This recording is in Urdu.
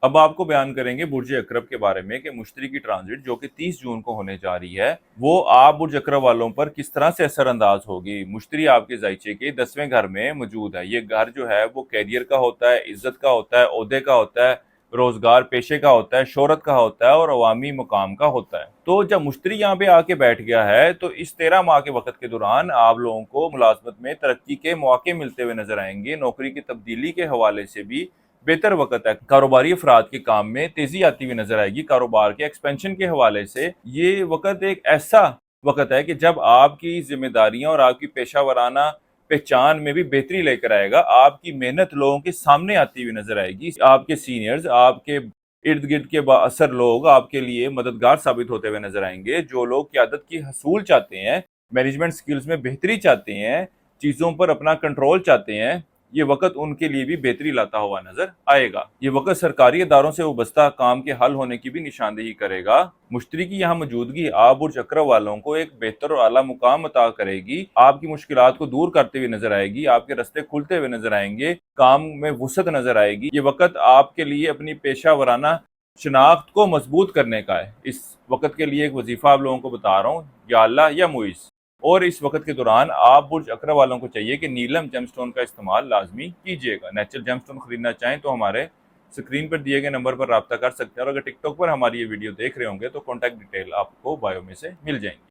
اب آپ کو بیان کریں گے برج اقرب کے بارے میں کہ مشتری کی ٹرانزٹ جو کہ 30 جون کو ہونے جا رہی ہے وہ آپ برج اقرب والوں پر کس طرح سے اثر انداز ہوگی۔ مشتری آپ کے ذائچے کے 10ویں گھر میں موجود ہے۔ یہ گھر جو ہے وہ کیریئر کا ہوتا ہے، عزت کا ہوتا ہے، عہدے کا ہوتا ہے، روزگار پیشے کا ہوتا ہے، شہرت کا ہوتا ہے اور عوامی مقام کا ہوتا ہے۔ تو جب مشتری یہاں پہ آ کے بیٹھ گیا ہے تو اس 13 ماہ کے وقت کے دوران آپ لوگوں کو ملازمت میں ترقی کے مواقع ملتے ہوئے نظر آئیں گے۔ نوکری کی تبدیلی کے حوالے سے بھی بہتر وقت ہے۔ کاروباری افراد کے کام میں تیزی آتی ہوئی نظر آئے گی۔ کاروبار کے ایکسپینشن کے حوالے سے یہ وقت ایک ایسا وقت ہے کہ جب آپ کی ذمہ داریاں اور آپ کی پیشہ ورانہ پہچان میں بھی بہتری لے کر آئے گا۔ آپ کی محنت لوگوں کے سامنے آتی ہوئی نظر آئے گی۔ آپ کے سینئرز، آپ کے ارد گرد کے با اثر لوگ آپ کے لیے مددگار ثابت ہوتے ہوئے نظر آئیں گے۔ جو لوگ قیادت کی حصول چاہتے ہیں، مینجمنٹ سکلز میں بہتری چاہتے ہیں، چیزوں پر اپنا کنٹرول چاہتے ہیں، یہ وقت ان کے لیے بھی بہتری لاتا ہوا نظر آئے گا۔ یہ وقت سرکاری اداروں سے وابستہ کام کے حل ہونے کی بھی نشاندہی کرے گا۔ مشتری کی یہاں موجودگی آپ برج اقرب والوں کو ایک بہتر اور اعلیٰ مقام عطا کرے گی۔ آپ کی مشکلات کو دور کرتے ہوئے نظر آئے گی۔ آپ کے راستے کھلتے ہوئے نظر آئیں گے۔ کام میں وسعت نظر آئے گی۔ یہ وقت آپ کے لیے اپنی پیشہ ورانہ شناخت کو مضبوط کرنے کا ہے۔ اس وقت کے لیے ایک وظیفہ آپ لوگوں کو بتا رہا ہوں، یا اللہ یا معیز۔ اور اس وقت کے دوران آپ برج اقرب والوں کو چاہیے کہ نیلم جیم سٹون کا استعمال لازمی کیجیے گا۔ نیچرل جیم سٹون خریدنا چاہیں تو ہمارے سکرین پر دیے گئے نمبر پر رابطہ کر سکتے ہیں، اور اگر ٹک ٹاک پر ہماری یہ ویڈیو دیکھ رہے ہوں گے تو کانٹیکٹ ڈیٹیل آپ کو بایو میں سے مل جائیں گی۔